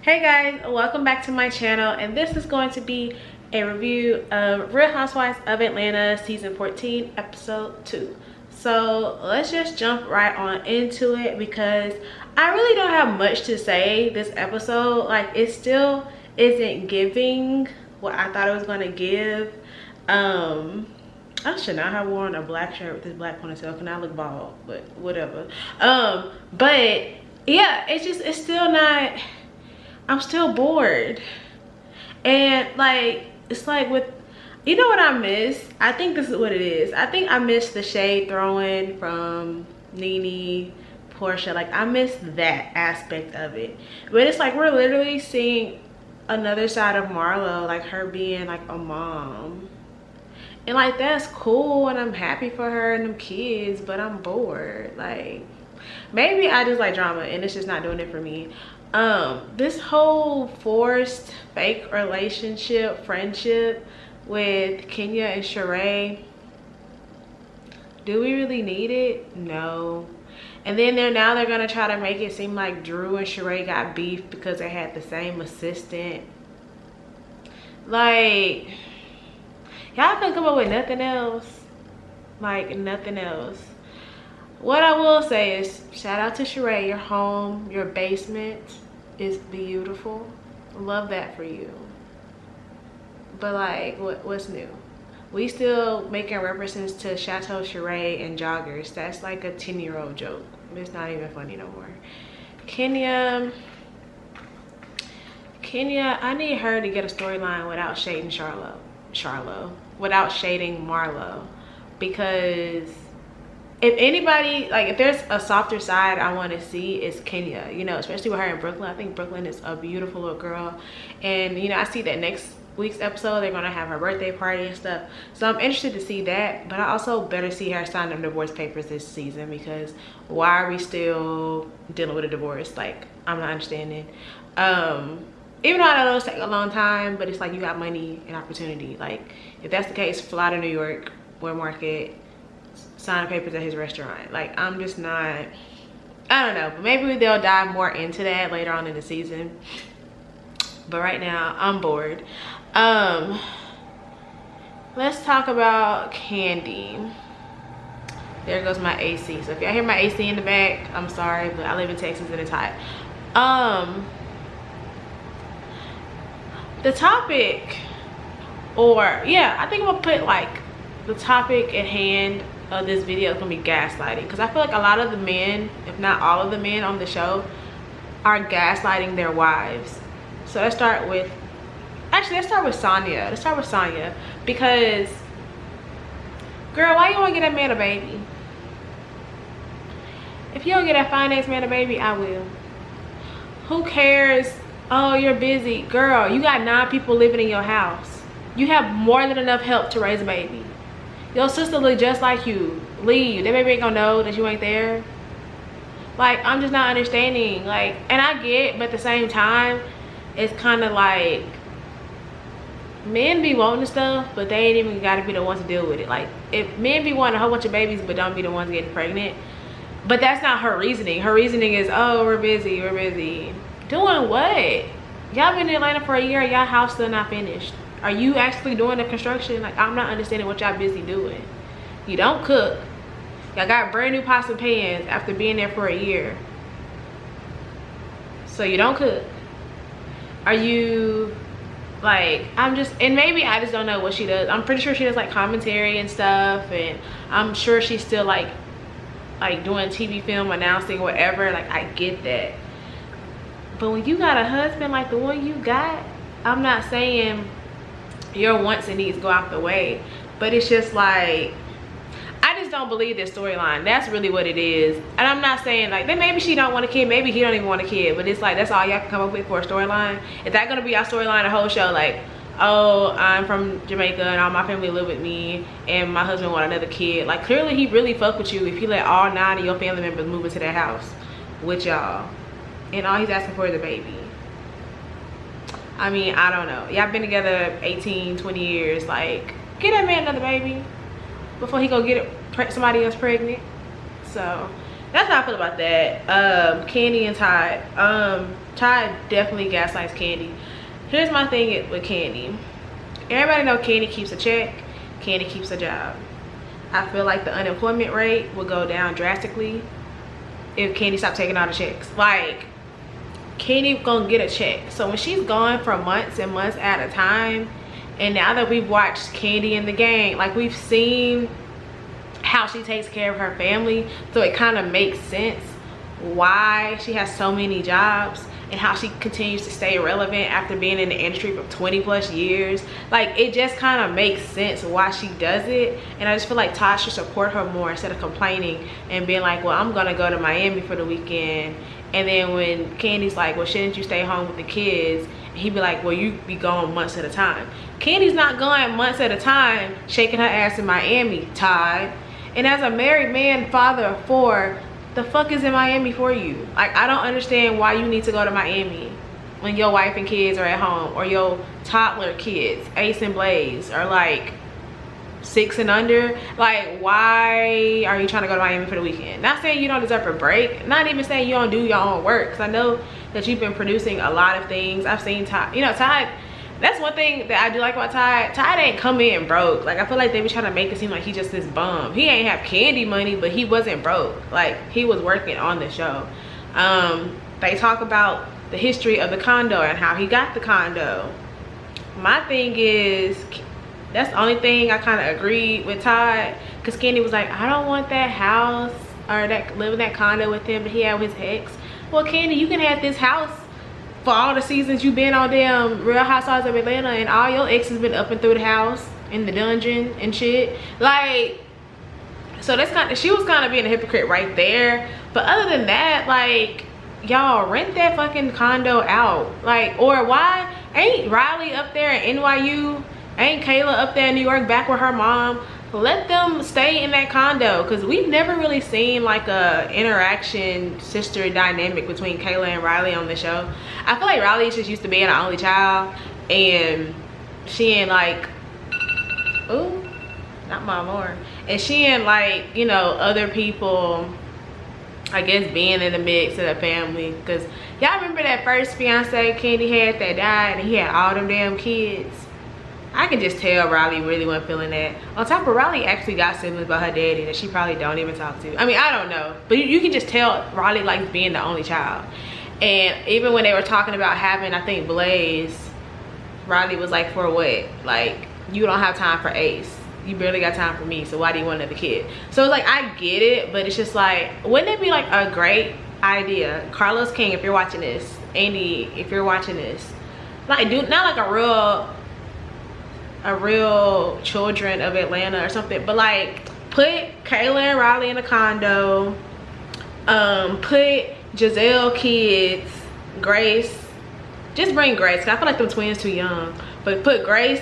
Hey guys, welcome back to my channel, and this is going to be a review of Real Housewives of Atlanta season 14 episode 2. So let's just jump right on into it because I really don't have much to say this episode. Like, it still isn't giving what I thought it was going to give. I should not have worn a black shirt with this black ponytail because I look bald, but whatever. But yeah, it's still not, I'm still bored. And like, it's like with, you know what I miss? I think this is what it is. I think I miss the shade throwing from Nene, Portia. Like, I miss that aspect of it. But it's like we're literally seeing another side of Marlo, like her being like a mom. And like, that's cool and I'm happy for her and them kids, but I'm bored. Like, maybe I just like drama and it's just not doing it for me. This whole forced fake relationship, friendship with Kenya and Sheree, do we really need it? No. And then now they're gonna try to make it seem like Drew and Sheree got beef because they had the same assistant. Like, y'all can come up with nothing else. Like, nothing else. What I will say is, shout out to Sheree. Your home, your basement is beautiful. Love that for you. But like, what's new? We still making references to Chateau Sheree and joggers. That's like a 10-year-old joke. It's not even funny no more. Kenya, I need her to get a storyline without shading without shading Marlo, because if anybody, like, if there's a softer side I want to see, it's Kenya, you know, especially with her in Brooklyn. I think Brooklyn is a beautiful little girl, and you know, I see that next week's episode they're gonna have her birthday party and stuff, so I'm interested to see that. But I also better see her sign them divorce papers this season, because why are we still dealing with a divorce? Like, I'm not understanding. Even though I know it's take a long time, but it's like, you got money and opportunity. Like, if that's the case, fly to New York, Ware Market, sign the papers at his restaurant. Like, I'm just not, I don't know, but maybe they'll dive more into that later on in the season. But right now, I'm bored. Let's talk about Kandi. There goes my AC. So if y'all hear my AC in the back, I'm sorry, but I live in Texas and it's hot. The topic, or yeah, I think I'm gonna put like the topic at hand of this video is gonna be gaslighting, because I feel like a lot of the men, if not all of the men on the show, are gaslighting their wives. So let's start with, actually let's start with Sonya. Let's start with Sonya, because girl, why you want to get that man a baby? If you don't get that finance man a baby, I will. Who cares? Oh, you're busy. Girl, you got 9 people living in your house. You have more than enough help to raise a baby. Your sister look just like you. Leave. That baby ain't gonna know that you ain't there. Like, I'm just not understanding. Like, and I get, but at the same time, it's kind of like, men be wanting stuff, but they ain't even gotta be the ones to deal with it. Like, if men be wanting a whole bunch of babies but don't be the ones getting pregnant, but that's not her reasoning. Her reasoning is, oh, we're busy. Doing what? Y'all been in Atlanta for a year, y'all house still not finished. Are you actually doing the construction? Like, I'm not understanding what y'all busy doing. You don't cook. Y'all got brand new pots and pans after being there for a year. So you don't cook. Are you, like, I'm just, and maybe I just don't know what she does. I'm pretty sure she does like commentary and stuff, and I'm sure she's still like doing TV, film, announcing, whatever. Like, I get that. But when you got a husband like the one you got, I'm not saying your wants and needs go out the way, but it's just like, I just don't believe this storyline. That's really what it is. And I'm not saying like, then maybe she don't want a kid, maybe he don't even want a kid, but it's like, that's all y'all can come up with for a storyline. Is that gonna be our storyline the whole show? Like, oh, I'm from Jamaica and all my family live with me and my husband want another kid. Like, clearly he really fuck with you if he let all 9 of your family members move into that house with y'all, and all he's asking for is a baby. I mean, I don't know. Y'all been together 18, 20 years. Like, get that man another baby before he go get somebody else pregnant. So that's how I feel about that. Kandi and Todd. Todd definitely gaslights Kandi. Here's my thing with Kandi. Everybody know Kandi keeps a check. Kandi keeps a job. I feel like the unemployment rate will go down drastically if Kandi stopped taking all the checks. Like, Kandi gonna get a check. So when she's gone for months and months at a time, and now that we've watched Kandi and the gang, like, we've seen how she takes care of her family, so it kind of makes sense why she has so many jobs and how she continues to stay relevant after being in the industry for 20+ years. Like, it just kind of makes sense why she does it. And I just feel like Todd should support her more instead of complaining and being like, well, I'm gonna go to Miami for the weekend. And then when Kandi's like, well, shouldn't you stay home with the kids? And he'd be like, well, you be gone months at a time. Kandi's not gone months at a time shaking her ass in Miami, Todd. And as a married man, father of 4, the fuck is in Miami for you? Like, I don't understand why you need to go to Miami when your wife and kids are at home, or your toddler kids, Ace and Blaze, are like 6 and under. Like, why are you trying to go to Miami for the weekend? Not saying you don't deserve a break, not even saying you don't do your own work, because I know that you've been producing a lot of things. I've seen Todd, you know, Todd, that's one thing that I do like about Todd. Todd ain't come in broke. Like, I feel like they be trying to make it seem like he just this bum. He ain't have Kandi money, but he wasn't broke. Like, he was working on the show. They talk about the history of the condo and how he got the condo. My thing is, that's the only thing I kind of agreed with Todd, because Kandi was like, I don't want that house or that live in that condo with him, but he had with his ex. Well, Kandi, you can have this house for all the seasons you've been on damn Real Housewives of Atlanta, and all your exes been up and through the house, in the dungeon and shit. Like, so that's kind of, she was kind of being a hypocrite right there. But other than that, like, y'all rent that fucking condo out. Like, or why ain't Riley up there in NYU? Ain't Kayla up there in New York back with her mom? Let them stay in that condo, because we've never really seen like a interaction sister dynamic between Kayla and Riley on the show. I feel like Riley is just used to being an only child, and she ain't like, ooh, not Mom more, and she ain't like, you know, other people, I guess, being in the mix of the family. Because y'all remember that first fiance Kandi had that died, and he had all them damn kids? I can just tell Riley really wasn't feeling that. On top of, Riley actually got siblings by her daddy that she probably don't even talk to. I mean, I don't know, but you can just tell Riley likes being the only child. And even when they were talking about having, I think, Blaze, Riley was like, for what? Like, you don't have time for Ace. You barely got time for me, so why do you want another kid? So it's like, I get it, but it's just like, wouldn't it be like a great idea? Carlos King, if you're watching this, Andy, if you're watching this, like, do not like a real Children of Atlanta or something, but like, put Kayla and Riley in a condo, put Giselle kids, Grace, just bring Grace, 'cause I feel like them twins too young, but put Grace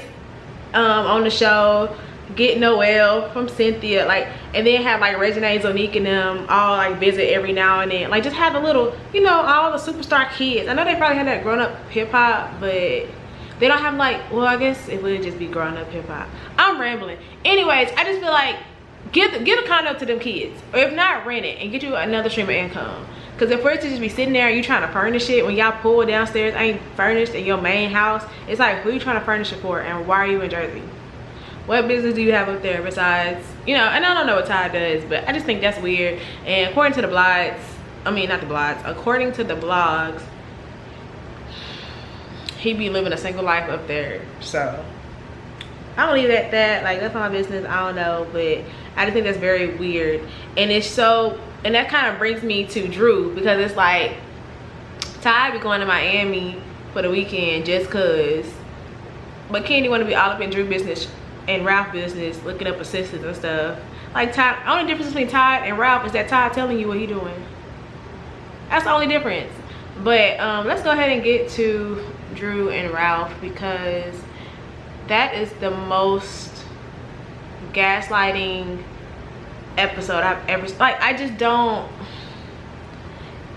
on the show, get Noelle from Cynthia, like, and then have like Reginae, Zonique and them all like visit every now and then. Like, just have a little, you know, all the superstar kids. I know they probably had that grown up hip hop, but they don't have like, well, I guess it would just be grown up hip hop. I'm rambling. Anyways, I just feel like give a condo to them kids, or if not, rent it and get you another stream of income. Because if we're to just be sitting there and you trying to furnish it when y'all pull downstairs ain't furnished in your main house, it's like, who you trying to furnish it for, and why are you in Jersey? What business do you have up there besides, you know? And I don't know what Todd does, but I just think that's weird. And according to the blogs, I mean, not the blogs, according to the blogs, he be living a single life up there. So I'll leave it at that. Like, that's my business. I don't know, but I just think that's very weird. And it's so, and that kind of brings me to Drew, because it's like, Todd be going to Miami for the weekend just cause, but Kandi want to be all up in Drew business and Ralph business, looking up assistants and stuff. Like, Todd, only difference between Todd and Ralph is that Todd telling you what he doing. That's the only difference. But let's go ahead and get to Drew and Ralph, because that is the most gaslighting episode I've ever, like, I just don't,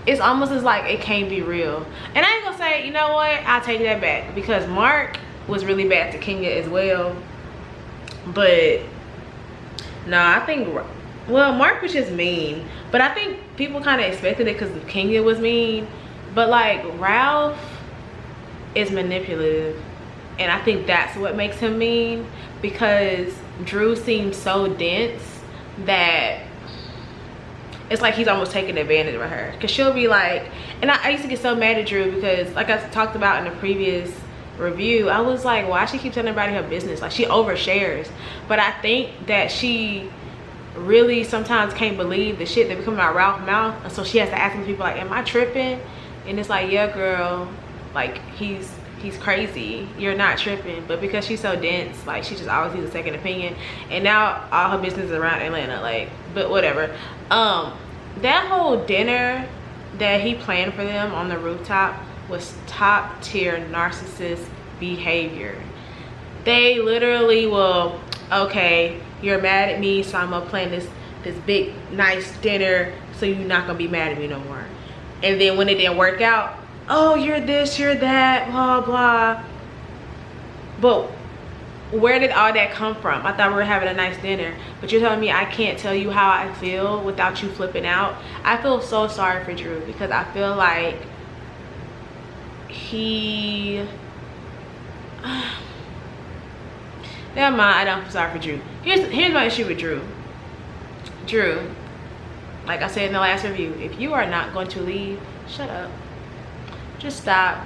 it's almost as like it can't be real. And I ain't gonna say, you know what, I'll take that back, because Mark was really bad to Kenya as well. But no, I think, well, Mark was just mean, but I think people kind of expected it because Kenya was mean. But like Ralph is manipulative, and I think that's what makes him mean, because Drew seems so dense that it's like he's almost taking advantage of her. Because she'll be like, and I used to get so mad at Drew because, like I talked about in the previous review, I was like, why she keep telling everybody her business? Like, she overshares. But I think that she really sometimes can't believe the shit that be coming out Ralph's mouth, and so she has to ask people like, am I tripping? And it's like, yeah girl, like he's crazy, you're not tripping. But because she's so dense, like she just always needs a second opinion, and now all her business is around Atlanta. Like, but whatever. That whole dinner that he planned for them on the rooftop was top tier narcissist behavior. They literally will, okay, you're mad at me, so I'm gonna plan this big nice dinner so you're not gonna be mad at me no more. And then when it didn't work out, oh, you're this, you're that, blah blah. But where did all that come from? I thought we were having a nice dinner, but you're telling me I can't tell you how I feel without you flipping out. I feel so sorry for Drew, because I feel like he never mind, I don't feel sorry for Drew. Here's my issue with Drew. Like I said in the last review, if you are not going to leave, shut up. Just stop.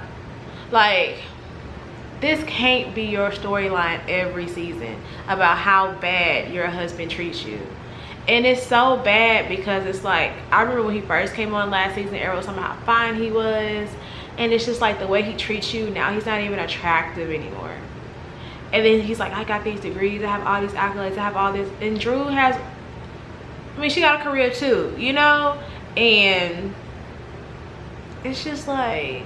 Like, this can't be your storyline every season about how bad your husband treats you. And it's so bad because it's like, I remember when he first came on last season, everyone was talking about how fine he was, and it's just like the way he treats you now, he's not even attractive anymore. And then he's like, I got these degrees, I have all these accolades, I have all this. And Drew has, I mean, she got a career too, you know? And it's just like,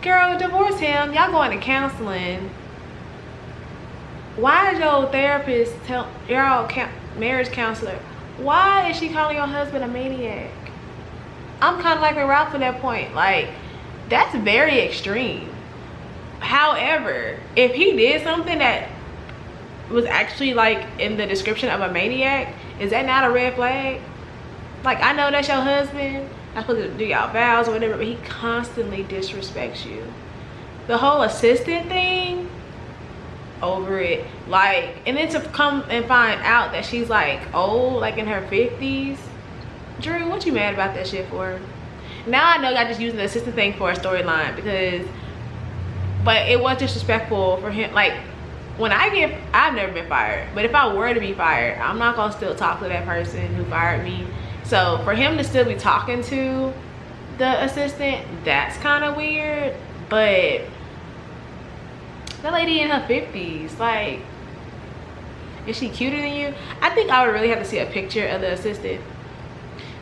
girl, divorce him. Y'all going to counseling. Why is your therapist marriage counselor, why is she calling your husband a maniac? I'm kind of like a Ralph at that point. Like, that's very extreme. However, if he did something that was actually like in the description of a maniac, is that not a red flag? Like, I know that's your husband, I'm supposed to do y'all vows or whatever, but he constantly disrespects you. The whole assistant thing, over it. Like, and then to come and find out that she's like old, like in her 50s. Drew, what you mad about that shit for? Now I know y'all just using the assistant thing for a storyline, because, but it was disrespectful for him. Like, when I've never been fired, but if I were to be fired, I'm not gonna still talk to that person who fired me. So for him to still be talking to the assistant, that's kind of weird. But that lady in her 50s, like, is she cuter than you? I think I would really have to see a picture of the assistant.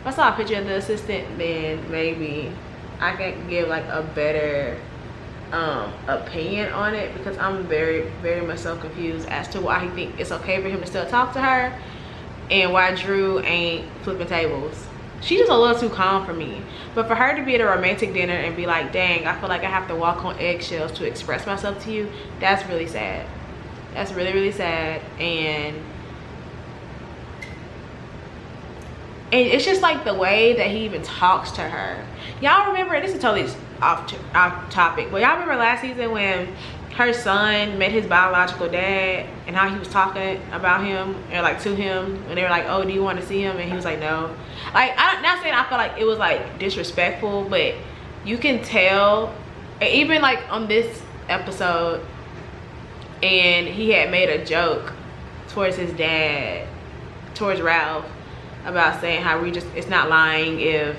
If I saw a picture of the assistant, then maybe I could give like a better opinion on it, because I'm very, very much so confused as to why he think it's okay for him to still talk to her and why Drew ain't flipping tables. She's just a little too calm for me. But for her to be at a romantic dinner and be like, dang, I feel like I have to walk on eggshells to express myself to you, that's really sad. That's really, really sad. And it's just like the way that he even talks to her. Y'all remember, this is totally off topic, but y'all remember last season when her son met his biological dad and how he was talking about him, or like to him, and they were like, oh, do you want to see him? And he was like, no. Like, I'm not saying I feel like it was like disrespectful, but you can tell, even like on this episode, and he had made a joke towards his dad, towards Ralph, about saying how it's not lying if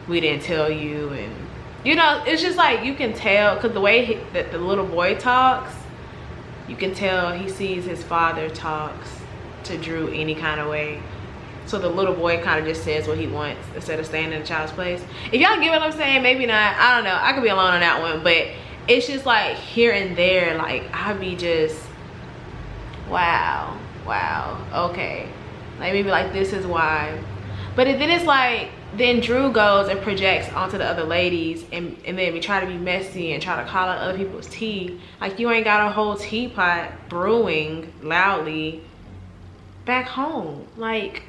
we didn't tell you. And you know, it's just like, you can tell, because the way that the little boy talks, you can tell he sees his father talks to Drew any kind of way. So the little boy kind of just says what he wants instead of staying in the child's place. If y'all get what I'm saying, maybe not, I don't know, I could be alone on that one, but it's just like here and there, like I'd be just, wow, okay, like maybe like this is why. But then it's like, then Drew goes and projects onto the other ladies, and then we try to be messy and try to call out other people's tea. Like, you ain't got a whole teapot brewing loudly back home. Like,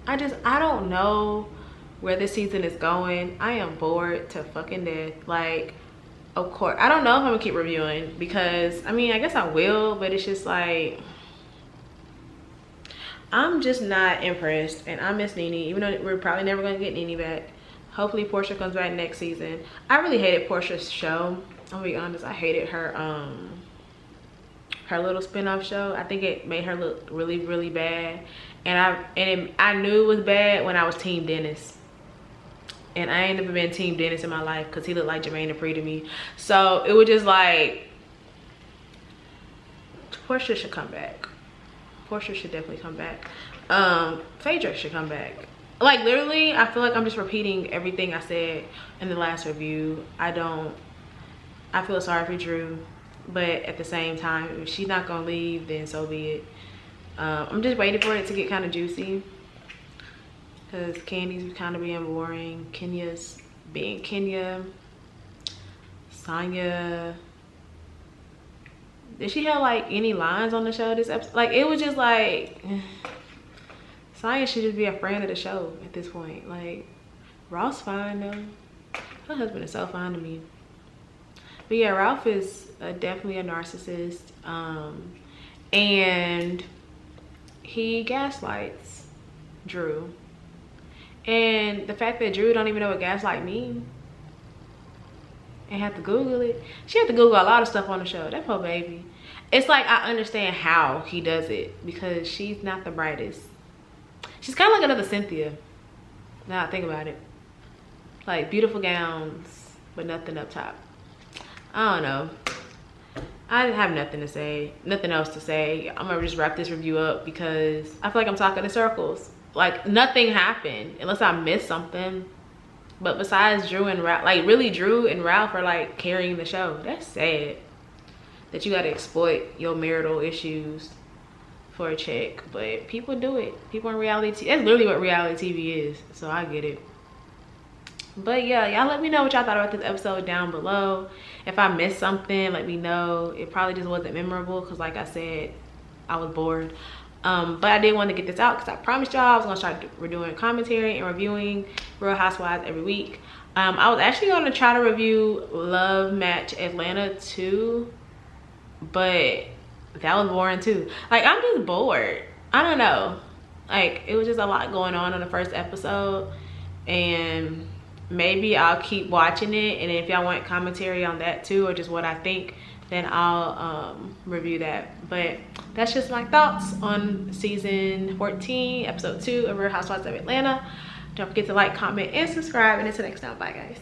I don't know where this season is going. I am bored to fucking death. Like, of course, I don't know if I'm gonna keep reviewing because, I mean, I guess I will, but it's just like, I'm just not impressed, and I miss Nene, even though we're probably never gonna get Nene back. Hopefully Portia comes back next season. I really hated Portia's show. I'm gonna be honest, I hated her little spin-off show. I think it made her look really, really bad. And I knew it was bad when I was Team Dennis. And I ain't never been Team Dennis in my life because he looked like Jermaine Dupri to me. So it was just like, Portia should come back. Portia should definitely come back. Phaedra should come back. Like, literally, I feel like I'm just repeating everything I said in the last review. I feel sorry for Drew, but at the same time, if she's not gonna leave, then so be it. I'm just waiting for it to get kind of juicy, because Candy's kind of being boring. Kenya's being Kenya. Sonya, did she have like any lines on the show this episode? Like, it was just like, Sonya should just be a friend of the show at this point. Like, Ross fine though. Her husband is so fine to me. But yeah, Ralph is definitely a narcissist, and he gaslights Drew. And the fact that Drew don't even know what gaslight means and have to Google it. She had to Google a lot of stuff on the show. That poor baby. It's like, I understand how he does it because she's not the brightest. She's kind of like another Cynthia, now I think about it. Like, beautiful gowns, but nothing up top. I don't know. I have nothing to say, nothing else to say. I'm gonna just wrap this review up because I feel like I'm talking in circles. Like, nothing happened unless I missed something. But besides Drew and Ralph, like, really Drew and Ralph are like carrying the show. That's sad that you gotta exploit your marital issues for a check, but people do it. People in reality, that's literally what reality TV is, so I get it. But yeah, y'all let me know what y'all thought about this episode down below. If I missed something, let me know. It probably just wasn't memorable because, like I said, I was bored. But I did want to get this out because I promised y'all I was gonna start doing commentary and reviewing Real Housewives every week. I was actually gonna try to review Love Match Atlanta 2, but that was boring too. Like, I'm just bored. I don't know. Like, it was just a lot going on the first episode, and maybe I'll keep watching it, and if y'all want commentary on that too, or just what I think, then I'll review that. But that's just my thoughts on season 14, episode 2 of Real Housewives of Atlanta. Don't forget to like, comment, and subscribe, and until next time, bye guys.